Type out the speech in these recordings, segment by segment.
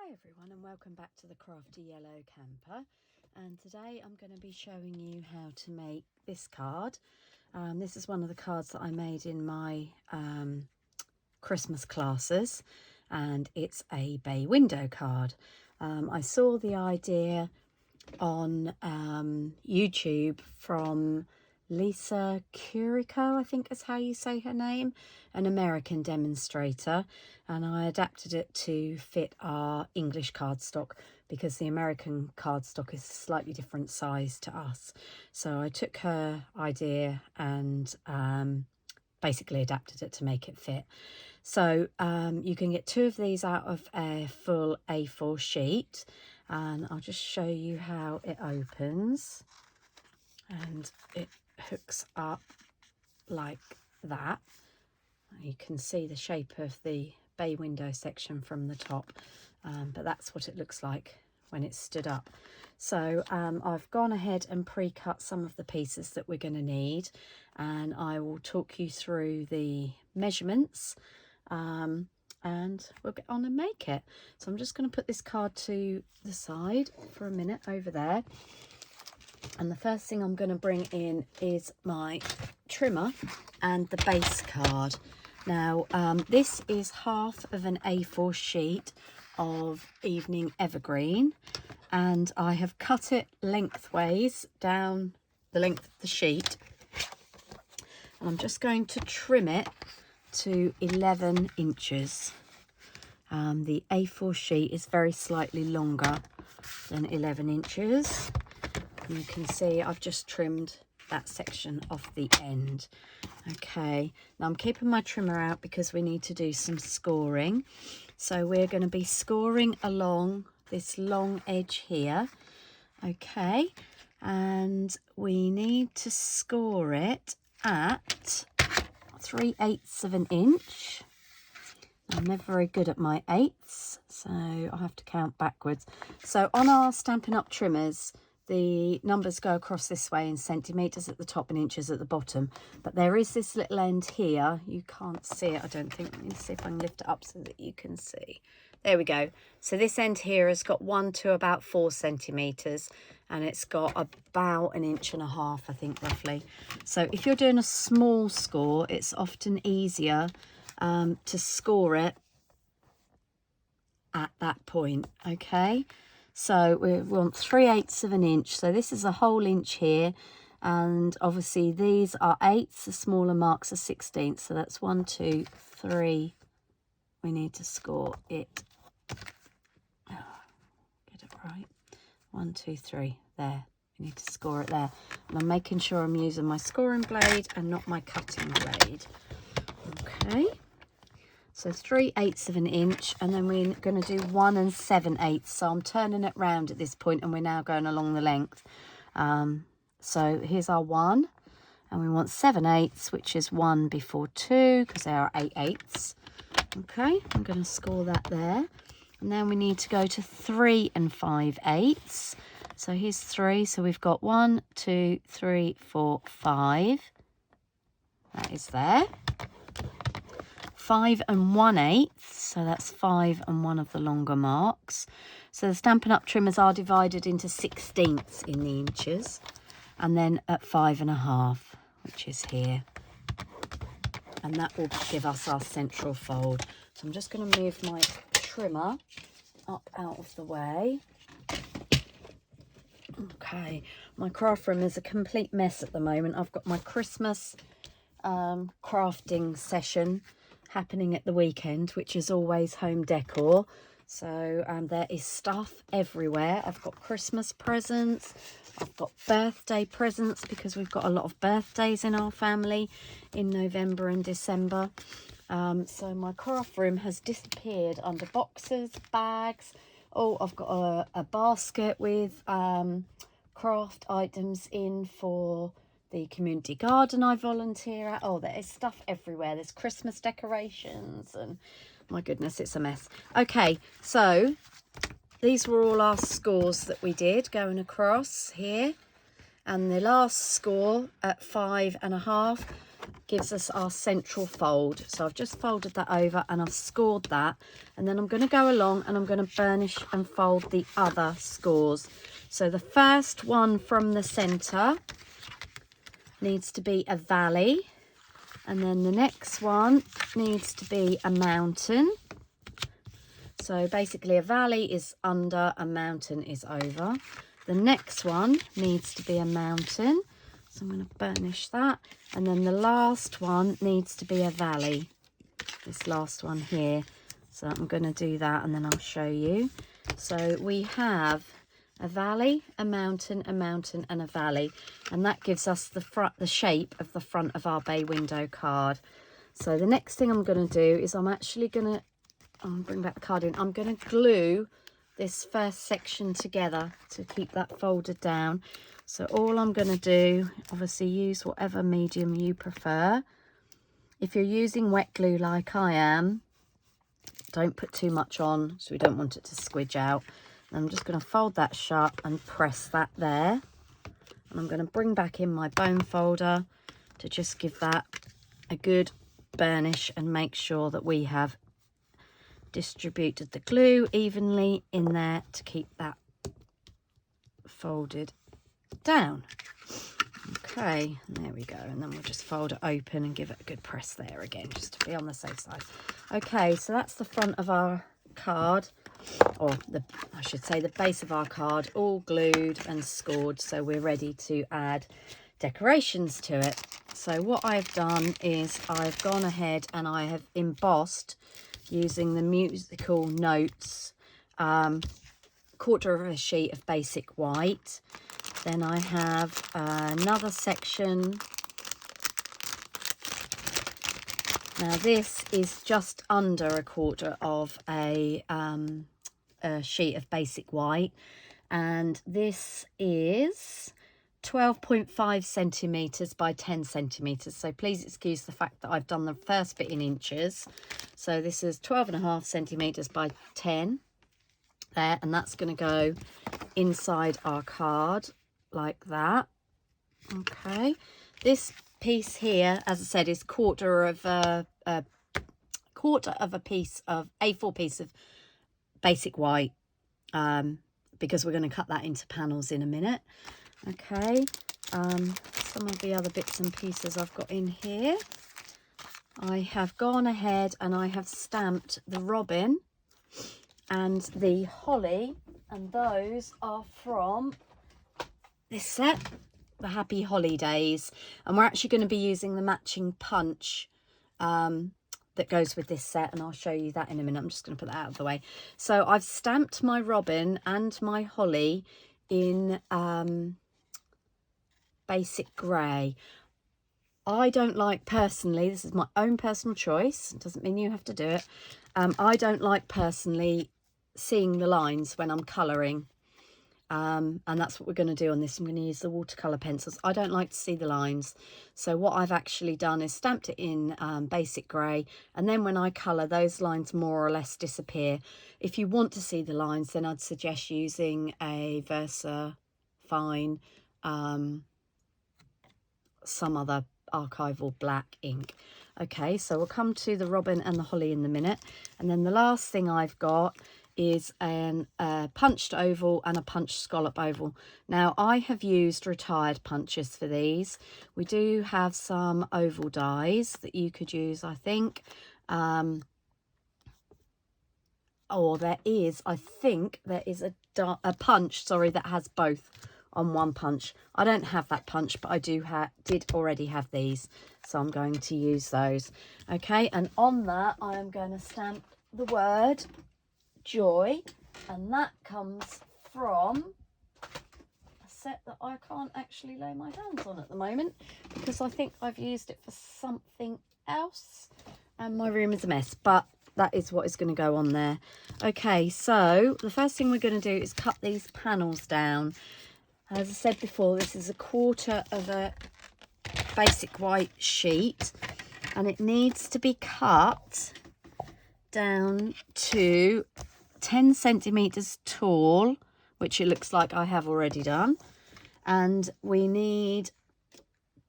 Hi everyone and welcome back to the Crafty Yellow Camper, and today I'm going to be showing you how to make this card. This is one of the cards that I made in my Christmas classes, and it's a bay window card. I saw the idea on YouTube from Lisa Curico, I think is how you say her name, an American demonstrator, and I adapted it to fit our English cardstock because the American cardstock is a slightly different size to us. So I took her idea and basically adapted it to make it fit. So you can get 2 of these out of a full A4 sheet, and I'll just show you how it opens, and it hooks up like that. You can see the shape of the bay window section from the top, but that's what it looks like when it's stood up. So I've gone ahead and pre-cut some of the pieces that we're going to need, and I will talk you through the measurements and we'll get on and make it. So I'm just going to put this card to the side for a minute over there. And the first thing I'm going to bring in is my trimmer and the base card. Now, this is half of an A4 sheet of Evening Evergreen, and I have cut it lengthways down the length of the sheet. And I'm just going to trim it to 11 inches. The A4 sheet is very slightly longer than 11 inches. You can see I've just trimmed that section off the end. Okay, now I'm keeping my trimmer out because we need to do some scoring. So we're going to be scoring along this long edge here. Okay, and we need to score it at 3/8 of an inch. I'm never very good at my eighths, so I have to count backwards. So on our Stampin' Up! Trimmers, the numbers go across this way in centimetres at the top and inches at the bottom. But there is this little end here. You can't see it, I don't think. Let me see if I can lift it up so that you can see. There we go. So this end here has got 1 to about 4 centimetres. And it's got about 1.5 inches, I think, roughly. So if you're doing a small score, it's often easier to score it at that point, okay? So we want 3/8 of an inch. So this is a whole inch here. And obviously these are 8ths, the smaller marks are 16ths. So that's 1, 2, 3. We need to score it. Get it right. 1, 2, 3. There. We need to score it there. And I'm making sure I'm using my scoring blade and not my cutting blade. Okay. So 3/8 of an inch, and then we're going to do 1 7/8. So I'm turning it round at this point, and we're now going along the length. So here's our 1, and we want 7/8, which is 1 before 2, because they are 8/8. Okay, I'm going to score that there. And then we need to go to 3 5/8. So here's 3. So we've got 1, 2, 3, 4, 5. That is there. 5 1/8, so that's 5 and 1 of the longer marks. So the Stampin' Up! Trimmers are divided into 16ths in the inches, and then at 5 1/2, which is here. And that will give us our central fold. So I'm just going to move my trimmer up out of the way. Okay, my craft room is a complete mess at the moment. I've got my Christmas crafting session happening at the weekend, which is always home decor. So there is stuff everywhere. I've got Christmas presents, I've got birthday presents because we've got a lot of birthdays in our family in November and December. So my craft room has disappeared under boxes, bags. Oh, I've got a basket with craft items in for the community garden I volunteer at. Oh, there is stuff everywhere. There's Christmas decorations, and my goodness, it's a mess. Okay, so these were all our scores that we did going across here, and the last score at 5 1/2 gives us our central fold. So I've just folded that over and I've scored that, and then I'm going to go along and I'm going to burnish and fold the other scores. So the first one from the center needs to be a valley, and then the next one needs to be a mountain. So basically a valley is under, a mountain is over. The next one needs to be a mountain, so I'm going to burnish that. And then the last one needs to be a valley, this last one here. So I'm going to do that and then I'll show you. So we have a valley, a mountain, and a valley. And that gives us the shape of the front of our bay window card. So the next thing I'm going to do is I'm actually going to bring back the card in. I'm going to glue this first section together to keep that folded down. So all I'm going to do, obviously use whatever medium you prefer. If you're using wet glue like I am, don't put too much on, so we don't want it to squidge out. And I'm just going to fold that shut and press that there. And I'm going to bring back in my bone folder to just give that a good burnish and make sure that we have distributed the glue evenly in there to keep that folded down. Okay, and there we go, and then we'll just fold it open and give it a good press there again, just to be on the safe side. Okay, so that's the front of our card, or I should say the base of our card, all glued and scored, so we're ready to add decorations to it. So what I've done is I've gone ahead and I have embossed using the musical notes, quarter of a sheet of basic white. Then I have another section. Now this is just under a quarter of a sheet of basic white, and this is 12.5 centimetres by 10 centimetres. So please excuse the fact that I've done the first bit in inches. So this is 12.5 centimetres by 10 there, and that's going to go inside our card like that. Okay, this piece here, as I said, is quarter of a piece of A4 piece of basic white, because we're going to cut that into panels in a minute. Okay, some of the other bits and pieces I've got in here, I have gone ahead and I have stamped the robin and the holly, and those are from this set, the Happy Holidays, and we're actually going to be using the matching punch that goes with this set, and I'll show you that in a minute. I'm just going to put that out of the way. So I've stamped my robin and my holly in basic grey. I don't like, personally, this is my own personal choice, it doesn't mean you have to do it, I don't like personally seeing the lines when I'm colouring, and that's what we're going to do on this. I'm going to use the watercolour pencils. I don't like to see the lines, so what I've actually done is stamped it in basic grey, and then when I colour, those lines more or less disappear. If you want to see the lines, then I'd suggest using a Versa Fine, some other archival black ink. Okay, so we'll come to the robin and the holly in a minute, and then the last thing I've got is a punched oval and a punched scallop oval. Now I have used retired punches for these. We do have some oval dies that you could use, I think, or there is, I think there is a punch, sorry, that has both on one punch. I don't have that punch, but I did already have these, so I'm going to use those. Okay, and on that I am going to stamp the word joy, and that comes from a set that I can't actually lay my hands on at the moment because I think I've used it for something else and my room is a mess, but that is what is going to go on there. Okay, so the first thing we're going to do is cut these panels down. As I said before, this is a quarter of a basic white sheet, and it needs to be cut down to 10 centimeters tall, which it looks like I have already done, and we need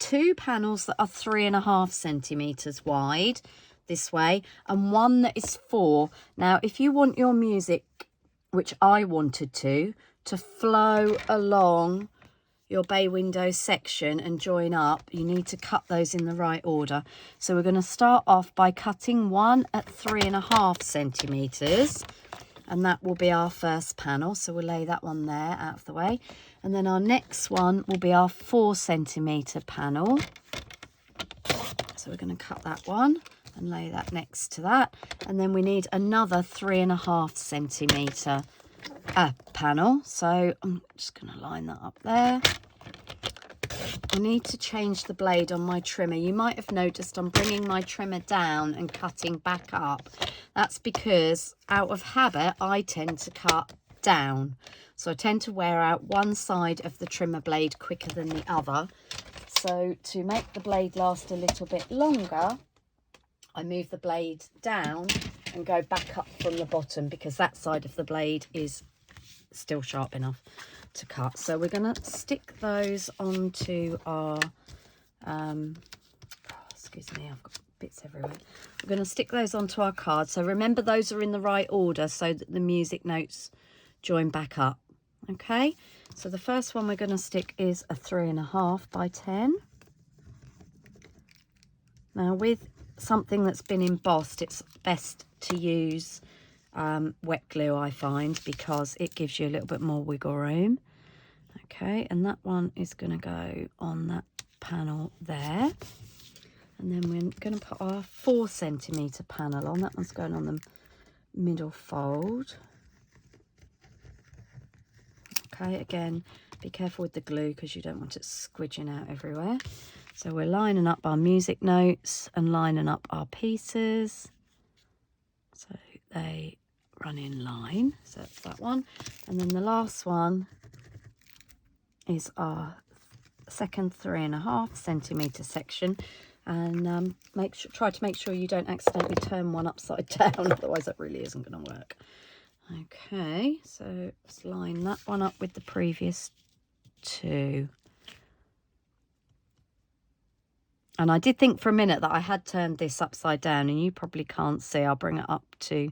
2 panels that are 3.5 centimeters wide this way, and one that is 4. Now, if you want your music, which I wanted to flow along your bay window section and join up, you need to cut those in the right order. So we're going to start off by cutting one at 3.5 centimeters, and that will be our first panel. So we'll lay that one there out of the way, and then our next one will be our 4 centimeter panel. So we're going to cut that one and lay that next to that, and then we need another 3.5 centimeter panel. So I'm just going to line that up there. I need to change the blade on my trimmer. You might have noticed I'm bringing my trimmer down and cutting back up. That's because out of habit I tend to cut down, so I tend to wear out one side of the trimmer blade quicker than the other. So to make the blade last a little bit longer, I move the blade down and go back up from the bottom, because that side of the blade is still sharp enough to cut. So we're going to stick those onto our excuse me, I've got bits everywhere. We're going to stick those onto our card. So remember, those are in the right order so that the music notes join back up. Okay, so the first one we're going to stick is a 3.5 by 10. Now, with something that's been embossed, it's best to use wet glue, I find, because it gives you a little bit more wiggle room. Okay, and that one is going to go on that panel there, and then we're going to put our 4 centimeter panel on. That one's going on the middle fold. Okay, again, be careful with the glue because you don't want it squidging out everywhere. So we're lining up our music notes and lining up our pieces so they run in line. So that's that one, and then the last one is our second 3.5 centimeter section, and try to make sure you don't accidentally turn one upside down, otherwise that really isn't going to work. Okay, so let's line that one up with the previous 2. And I did think for a minute that I had turned this upside down, and you probably can't see. I'll bring it up to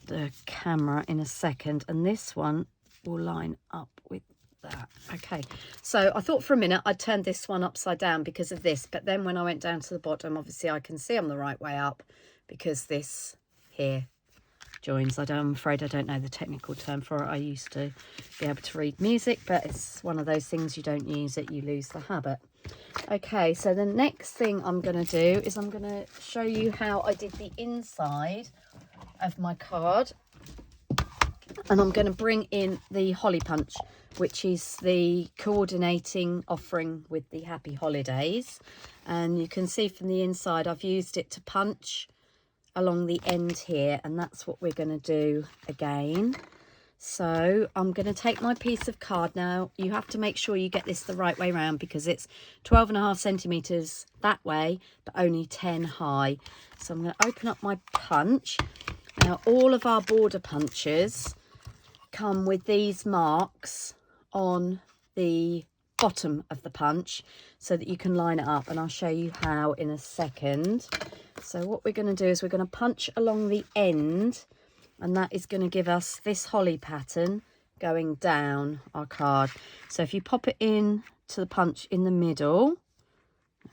the camera in a second, and this one will line up with that. Okay, so I thought for a minute I'd turned this one upside down because of this, but then when I went down to the bottom, obviously I can see I'm the right way up because this here joins. I'm afraid I don't know the technical term for it. I used to be able to read music, but it's one of those things, you don't use it, you lose the habit. Okay, so the next thing I'm going to do is I'm going to show you how I did the inside of my card, and I'm going to bring in the Holly Punch, which is the coordinating offering with the Happy Holidays. And you can see from the inside I've used it to punch along the end here, and that's what we're going to do again. So I'm going to take my piece of card. Now you have to make sure you get this the right way round, because it's 12.5 centimeters that way but only 10 high. So I'm going to open up my punch. Now all of our border punches come with these marks on the bottom of the punch so that you can line it up, and I'll show you how in a second. So what we're going to do is we're going to punch along the end, and that is going to give us this holly pattern going down our card. So if you pop it in to the punch in the middle,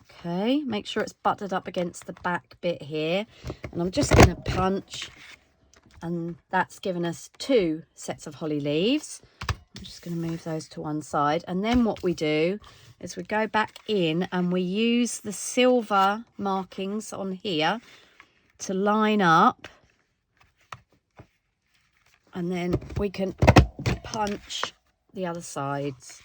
okay, make sure it's butted up against the back bit here, and I'm just going to punch, and that's given us 2 sets of holly leaves. I'm just going to move those to one side, and then what we do is we go back in and we use the silver markings on here to line up, and then we can punch the other sides.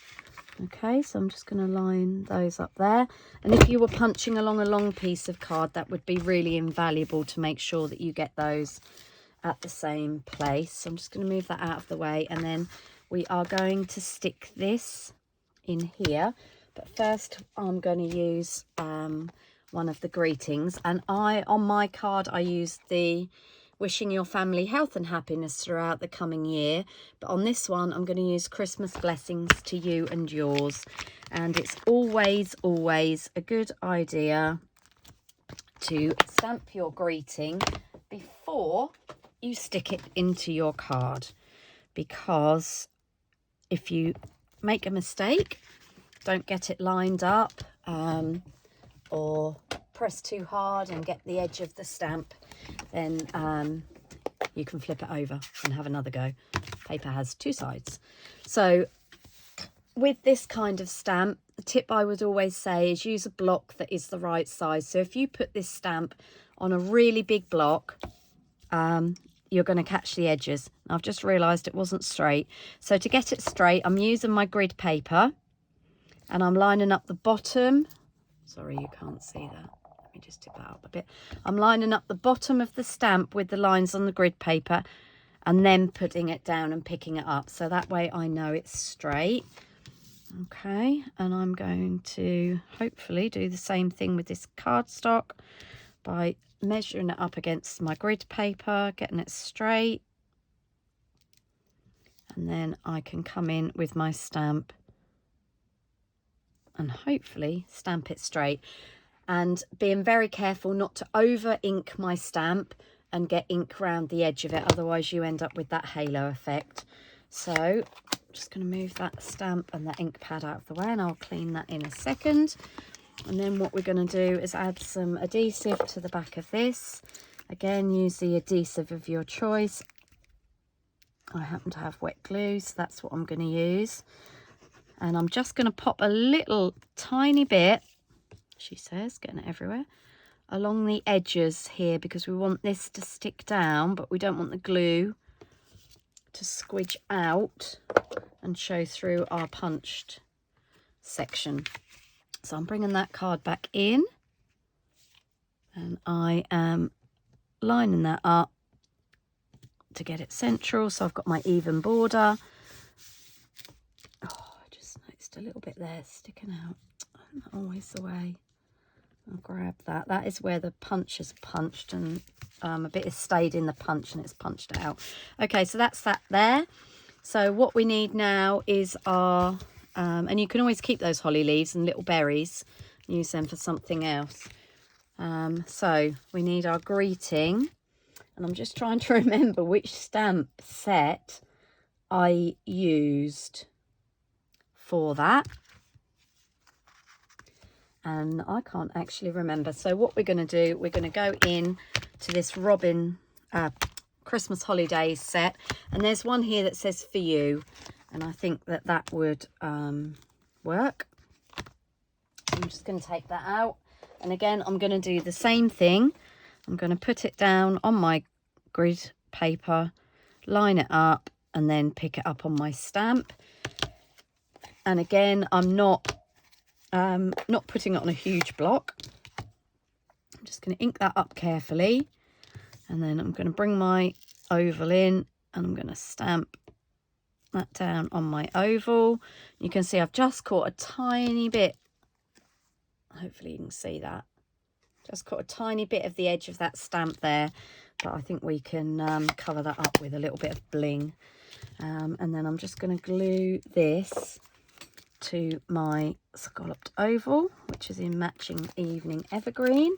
Okay, so I'm just going to line those up there, and if you were punching along a long piece of card, that would be really invaluable to make sure that you get those at the same place. So I'm just going to move that out of the way, and then we are going to stick this in here. But first I'm going to use one of the greetings, and on my card I used the wishing your family health and happiness throughout the coming year. But on this one, I'm going to use Christmas blessings to you and yours. And it's always, always a good idea to stamp your greeting before you stick it into your card, because if you make a mistake, don't get it lined up, or press too hard and get the edge of the stamp, then you can flip it over and have another go. Paper has two sides. So with this kind of stamp, the tip I would always say is use a block that is the right size. So if you put this stamp on a really big block, you're going to catch the edges. I've just realised it wasn't straight. So to get it straight, I'm using my grid paper and I'm lining up the bottom. Sorry, you can't see that. Let me just tip that up a bit. I'm lining up the bottom of the stamp with the lines on the grid paper and then putting it down and picking it up. So that way I know it's straight. Okay, and I'm going to hopefully do the same thing with this cardstock by measuring it up against my grid paper, getting it straight, and then I can come in with my stamp and hopefully stamp it straight, and being very careful not to over ink my stamp and get ink around the edge of it, otherwise you end up with that halo effect. So I'm just going to move that stamp and that ink pad out of the way, and I'll clean that in a second. And then what we're going to do is add some adhesive to the back of this. Again, use the adhesive of your choice. I happen to have wet glue, so that's what I'm going to use. And I'm just going to pop a little tiny bit, she says, getting it everywhere, along the edges here, because we want this to stick down, but we don't want the glue to squidge out and show through our punched section. So I'm bringing that card back in and I am lining that up to get it central. So I've got my even border. Oh, I just noticed a little bit there sticking out. Not always the way. I'll grab that. That is where the punch is punched, and a bit has stayed in the punch and it's punched out. Okay, so that's that there. So what we need now is our, and you can always keep those holly leaves and little berries, use them for something else. So we need our greeting, and I'm just trying to remember which stamp set I used for that. And I can't actually remember. So what we're going to do, we're going to go in to this Robin Christmas Holidays set, and there's one here that says for you, and I think that that would work. I'm just going to take that out, and again I'm going to do the same thing. I'm going to put it down on my grid paper, line it up, and then pick it up on my stamp. And again, I'm not putting it on a huge block. I'm just going to ink that up carefully, and then I'm going to bring my oval in and I'm going to stamp that down on my oval. You can see I've just caught a tiny bit, hopefully you can see that, just caught a tiny bit of the edge of that stamp there, but I think we can cover that up with a little bit of bling. And then I'm just going to glue this to my scalloped oval, which is in matching evening evergreen.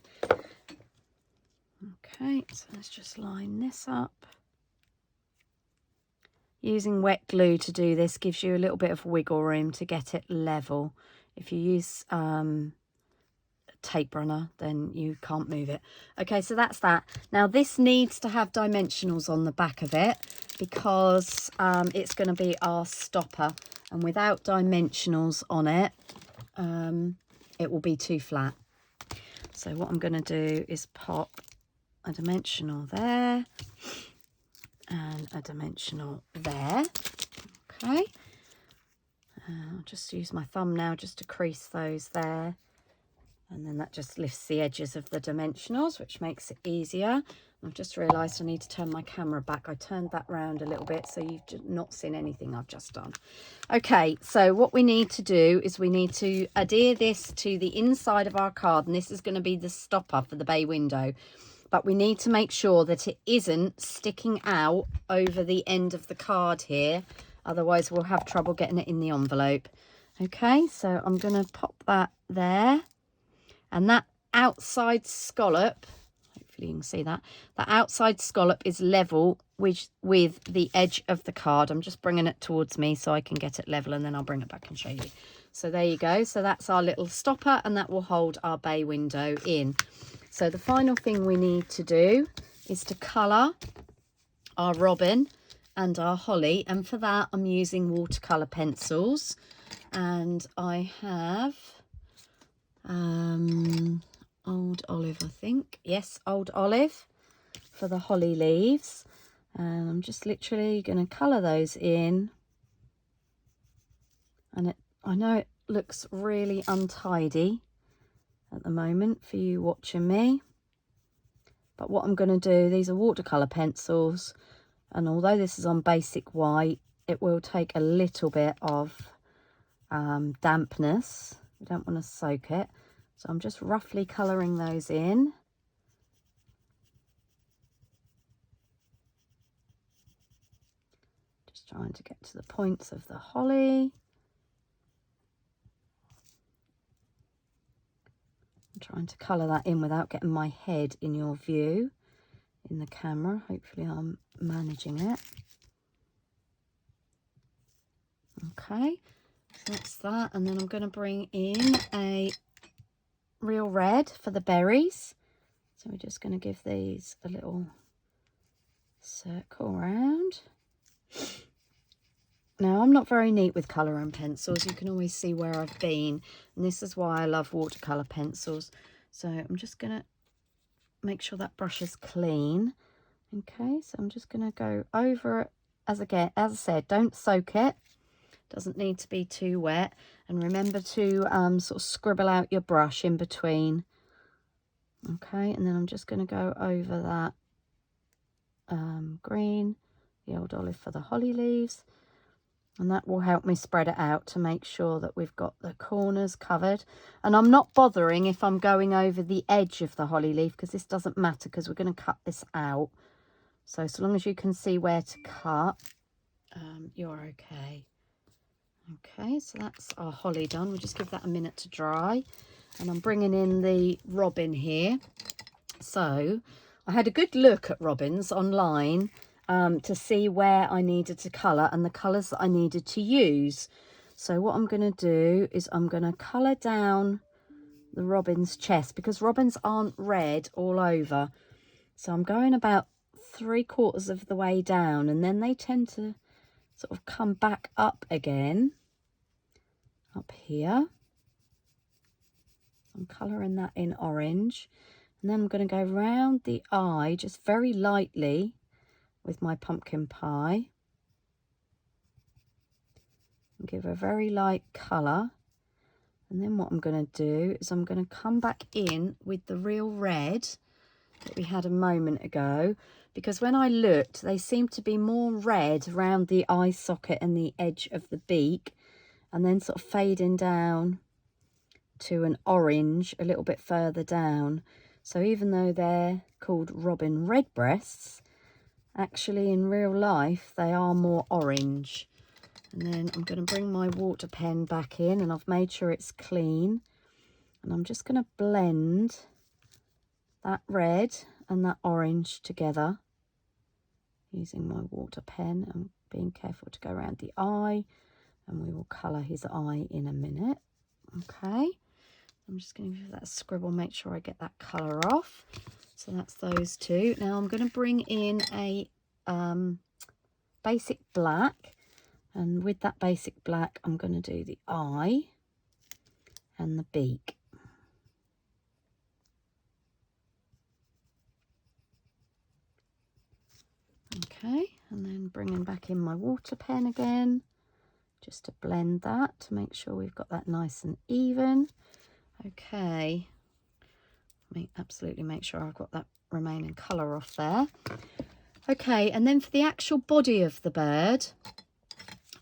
Okay, so let's just line this up. Using wet glue to do this gives you a little bit of wiggle room to get it level. If you use a tape runner, then you can't move it. Okay, so that's that. Now this needs to have dimensionals on the back of it, because it's going to be our stopper, and without dimensionals on it, it will be too flat. So what I'm going to do is pop a dimensional there and a dimensional there. Okay, I'll just use my thumb now just to crease those there, and then that just lifts the edges of the dimensionals, which makes it easier. I've just realised I need to turn my camera back. I turned that round a little bit, so you've not seen anything I've just done. Okay, so what we need to do is we need to adhere this to the inside of our card, and this is going to be the stopper for the bay window. but we need to make sure that it isn't sticking out over the end of the card here. Otherwise, we'll have trouble getting it in the envelope. Okay, so I'm going to pop that there. And that outside scallop, hopefully you can see that, the outside scallop is level with the edge of the card. I'm just bringing it towards me so I can get it level, and then I'll bring it back and show you. So there you go. So that's our little stopper, and that will hold our bay window in. So the final thing we need to do is to colour our robin and our holly, and for that I'm using watercolour pencils, and I have Old Olive, I think. Yes, Old Olive for the holly leaves. And I'm just literally going to colour those in. And I know it looks really untidy at the moment for you watching me. But what I'm going to do, these are watercolour pencils. And although this is on basic white, it will take a little bit of dampness. We don't want to soak it. So I'm just roughly colouring those in. Just trying to get to the points of the holly. I'm trying to colour that in without getting my head in your view in the camera. Hopefully I'm managing it. Okay, so that's that. And then I'm going to bring in a real red for the berries. So we're just going to give these a little circle around. Now, I'm not very neat with colour and pencils. You can always see where I've been. And this is why I love watercolour pencils. So I'm just going to make sure that brush is clean. Okay, so I'm just going to go over it. As I said, don't soak it. Doesn't need to be too wet. And remember to sort of scribble out your brush in between. Okay, and then I'm just going to go over that green, the Old Olive for the holly leaves. And that will help me spread it out to make sure that we've got the corners covered. And I'm not bothering if I'm going over the edge of the holly leaf, because this doesn't matter, because we're going to cut this out. So long as you can see where to cut, you're okay. Okay, so that's our holly done. We'll just give that a minute to dry. And I'm bringing in the robin here. So I had a good look at robins online to see where I needed to colour and the colours that I needed to use. So what I'm going to do is I'm going to colour down the robin's chest, because robins aren't red all over. So I'm going about 3/4 of the way down, and then they tend to sort of come back up again up here. I'm colouring that in orange, and then I'm going to go round the eye just very lightly with my pumpkin pie and give a very light colour. And then what I'm going to do is I'm going to come back in with the real red that we had a moment ago, because when I looked, they seem to be more red around the eye socket and the edge of the beak, and then sort of fading down to an orange a little bit further down. So even though they're called robin redbreasts, actually in real life they are more orange. And then I'm going to bring my water pen back in, and I've made sure it's clean, and I'm just going to blend that red and that orange together using my water pen, and being careful to go around the eye, and we will colour his eye in a minute. Okay, I'm just going to give that a scribble, make sure I get that colour off. So that's those two. Now I'm going to bring in a basic black, and with that basic black I'm going to do the eye and the beak. Okay, and then bringing back in my water pen again, just to blend that, to make sure we've got that nice and even. Okay, absolutely make sure I've got that remaining colour off there. Okay, and then for the actual body of the bird,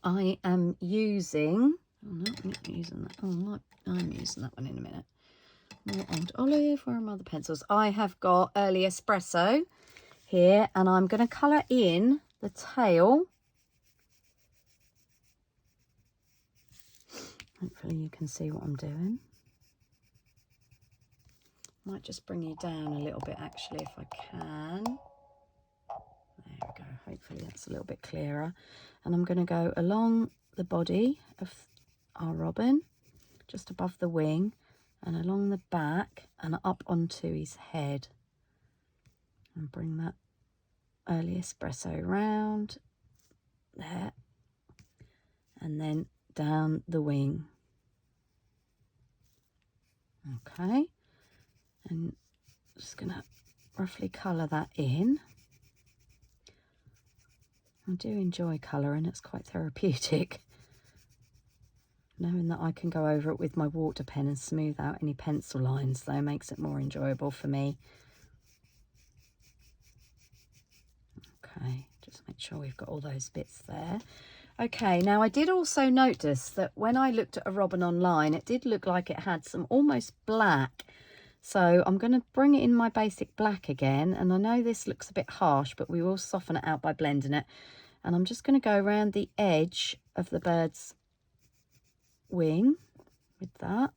I am using, oh no, I'm not using that, oh, I'm using that one in a minute. More Old Olive. Where are my other pencils? I have got Early Espresso here, and I'm going to colour in the tail. Hopefully you can see what I'm doing. Might just bring you down a little bit actually if I can. There we go. Hopefully that's a little bit clearer. And I'm going to go along the body of our robin, just above the wing, and along the back and up onto his head. And bring that Early Espresso round there. And then down the wing. Okay. And just going to roughly colour that in. I do enjoy colouring, it's quite therapeutic. Knowing that I can go over it with my water pen and smooth out any pencil lines though makes it more enjoyable for me. Okay, just make sure we've got all those bits there. Okay, now I did also notice that when I looked at a robin online, it did look like it had some almost black. So I'm going to bring it in my basic black again. And I know this looks a bit harsh, but we will soften it out by blending it. And I'm just going to go around the edge of the bird's wing with that.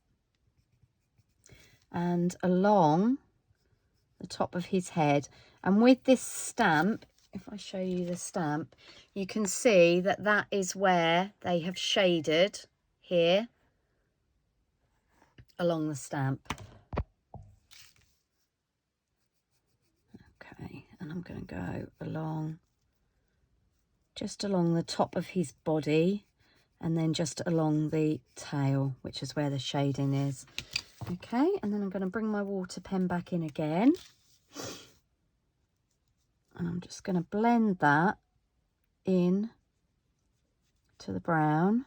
And along the top of his head. And with this stamp, if I show you the stamp, you can see that that is where they have shaded here along the stamp. Okay, and I'm going to go along, just along the top of his body, and then just along the tail, which is where the shading is. Okay, and then I'm going to bring my water pen back in again. And I'm just going to blend that in to the brown.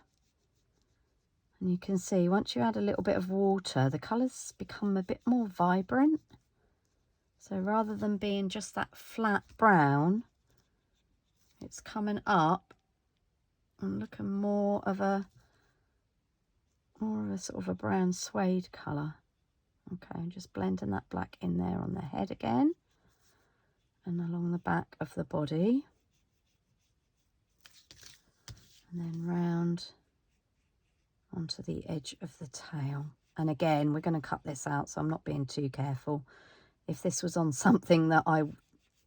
And you can see once you add a little bit of water, the colours become a bit more vibrant. So rather than being just that flat brown, it's coming up and looking more of a sort of a brown suede colour. Okay, I'm just blending that black in there on the head again and along the back of the body, and then round onto the edge of the tail. And again, we're going to cut this out, so I'm not being too careful. If this was on something that I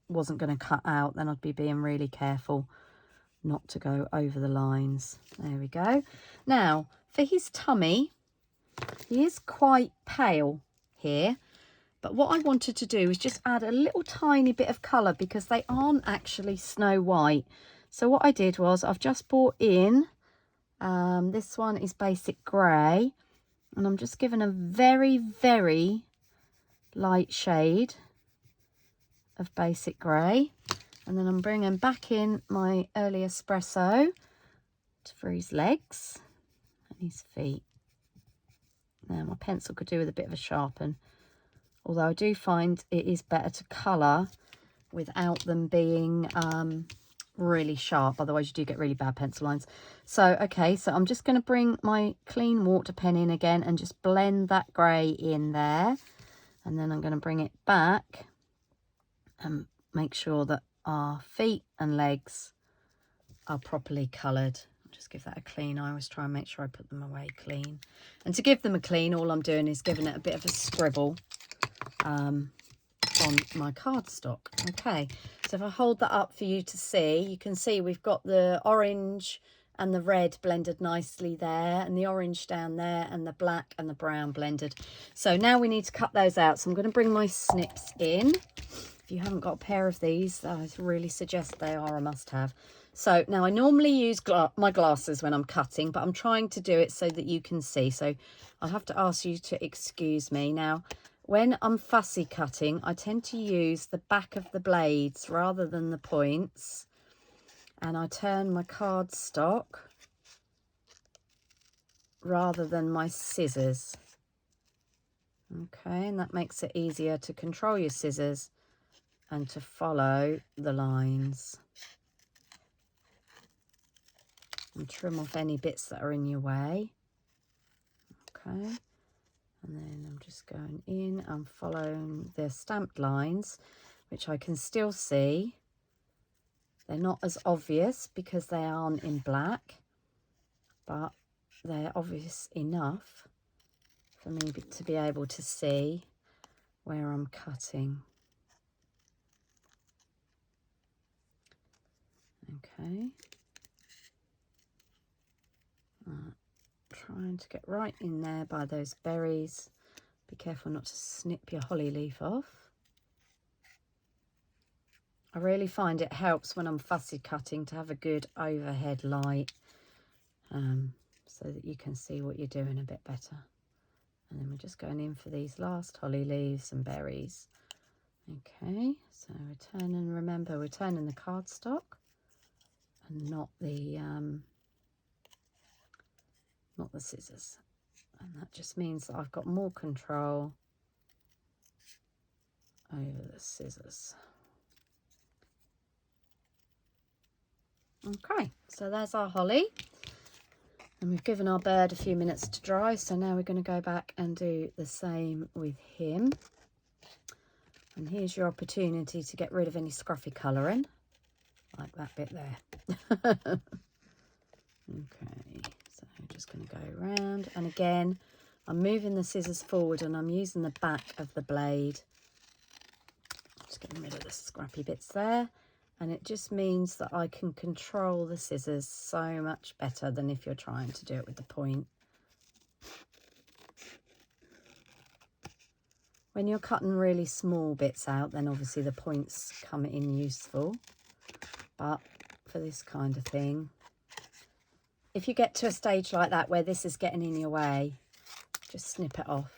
wasn't going to cut out, then I'd be being really careful not to go over the lines. There we go. Now, for his tummy, he is quite pale here, but what I wanted to do is just add a little tiny bit of colour because they aren't actually snow white. So what I did was I've just brought in, this one is basic grey, and I'm just giving a very, very light shade of basic grey. And then I'm bringing back in my Early Espresso for his legs and his feet. Now my pencil could do with a bit of a sharpen, although I do find it is better to colour without them being really sharp, otherwise you do get really bad pencil lines. So okay, so I'm just going to bring my clean water pen in again and just blend that grey in there, and then I'm going to bring it back and make sure that our feet and legs are properly coloured. Just give that a clean. I always try and make sure I put them away clean. And to give them a clean, all I'm doing is giving it a bit of a scribble on my cardstock. Okay, so if I hold that up for you to see, you can see we've got the orange and the red blended nicely there, and the orange down there, and the black and the brown blended. So now we need to cut those out. So I'm going to bring my snips in. If you haven't got a pair of these, I really suggest they are a must-have. So now I normally use my glasses when I'm cutting, but I'm trying to do it so that you can see. So I'll have to ask you to excuse me. Now, when I'm fussy cutting, I tend to use the back of the blades rather than the points. And I turn my cardstock rather than my scissors. Okay, and that makes it easier to control your scissors and to follow the lines and trim off any bits that are in your way. Okay, And then I'm just going in and following the stamped lines, which I can still see. They're not as obvious because they aren't in black, but they're obvious enough for me to be able to see where I'm cutting. Okay. Trying to get right in there by those berries. Be careful not to snip your holly leaf off. I really find it helps when I'm fussy cutting to have a good overhead light, so that you can see what you're doing a bit better. And then we're just going in for these last holly leaves and berries. Okay, so we're turning, remember we're turning the cardstock and not the scissors. And that just means that I've got more control over the scissors. Okay, so there's our holly. And we've given our bird a few minutes to dry, so now we're going to go back and do the same with him. And here's your opportunity to get rid of any scruffy colouring, like that bit there. Okay, so I'm just going to go around, and again I'm moving the scissors forward and I'm using the back of the blade. Just getting rid of the scrappy bits there, and it just means that I can control the scissors so much better than if you're trying to do it with the point. When you're cutting really small bits out, then obviously the points come in useful, but for this kind of thing, if you get to a stage like that where this is getting in your way, just snip it off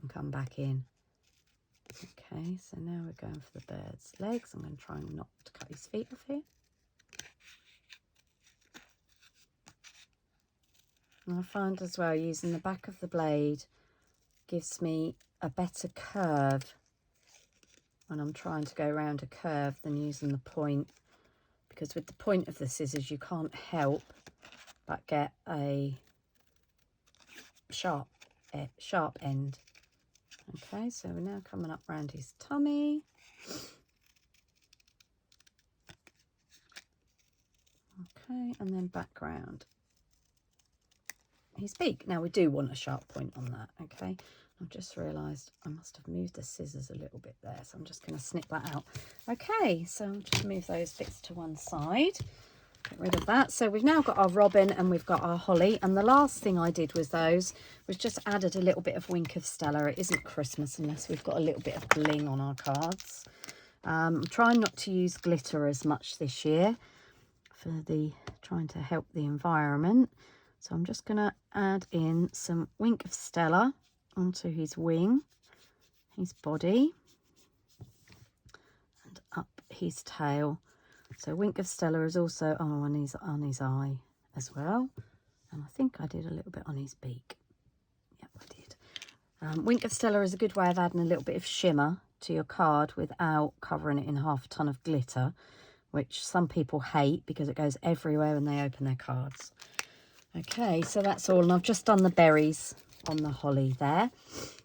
and come back in. Okay, so now we're going for the bird's legs. I'm going to try not to cut his feet off here. And I find as well using the back of the blade gives me a better curve when I'm trying to go around a curve than using the point, because with the point of the scissors you can't help but get a sharp end. Okay, so we're now coming up around his tummy. Okay, and then back round his beak. Now we do want a sharp point on that. Okay, I've just realised I must have moved the scissors a little bit there, so I'm just going to snip that out. Okay, so I'll just move those bits to one side. Get rid of that. So we've now got our robin and we've got our holly, and the last thing I did with those was just added a little bit of Wink of Stella. It isn't Christmas unless we've got a little bit of bling on our cards. I'm trying not to use glitter as much this year for trying to help the environment, so I'm just going to add in some Wink of Stella onto his wing, his body, and up his tail. So Wink of Stella is also on his eye as well. And I think I did a little bit on his beak. Yep, I did. Wink of Stella is a good way of adding a little bit of shimmer to your card without covering it in half a ton of glitter, which some people hate because it goes everywhere when they open their cards. Okay, so that's all. And I've just done the berries on the holly there.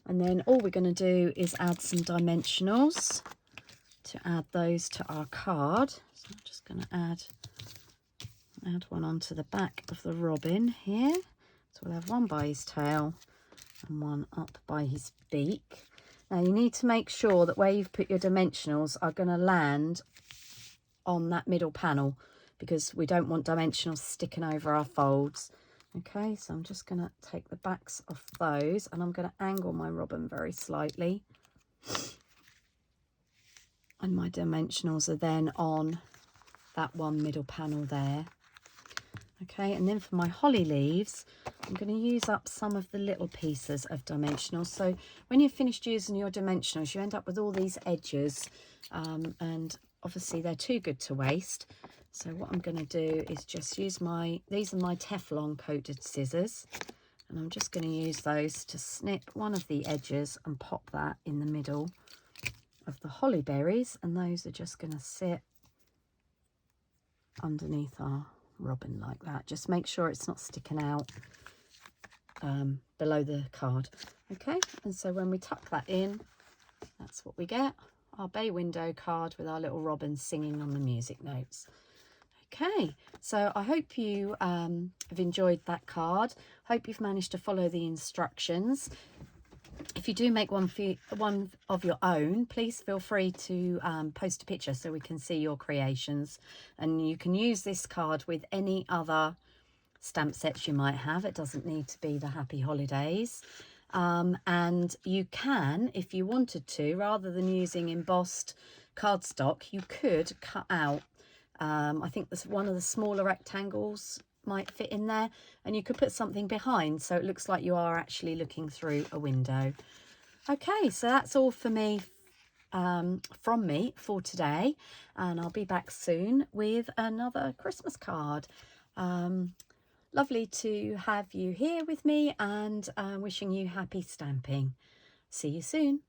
And then all we're going to do is add some dimensionals to add those to our card. So I'm just going to add one onto the back of the robin here. So we'll have one by his tail and one up by his beak. Now you need to make sure that where you've put your dimensionals are going to land on that middle panel, because we don't want dimensionals sticking over our folds. Okay, so I'm just going to take the backs off those, and I'm going to angle my robin very slightly. And my dimensionals are then on that one middle panel there. Okay, and then for my holly leaves, I'm going to use up some of the little pieces of dimensionals. So when you've finished using your dimensionals, you end up with all these edges, and obviously they're too good to waste. So what I'm going to do is just use these are my Teflon coated scissors, and I'm just going to use those to snip one of the edges and pop that in the middle of the holly berries, and those are just going to sit underneath our robin like that. Just make sure it's not sticking out below the card. Okay, and so when we tuck that in, that's what we get, our bay window card with our little robin singing on the music notes. Okay, so I hope you have enjoyed that card. Hope you've managed to follow the instructions. If you do make one of your own, please feel free to post a picture so we can see your creations. And you can use this card with any other stamp sets you might have. It doesn't need to be the Happy Holidays. And you can, if you wanted to, rather than using embossed cardstock, you could cut out, I think there's one of the smaller rectangles might fit in there, and you could put something behind so it looks like you are actually looking through a window. Okay, so that's all for me, from me for today, and I'll be back soon with another Christmas card. Lovely to have you here with me, and wishing you happy stamping. See you soon.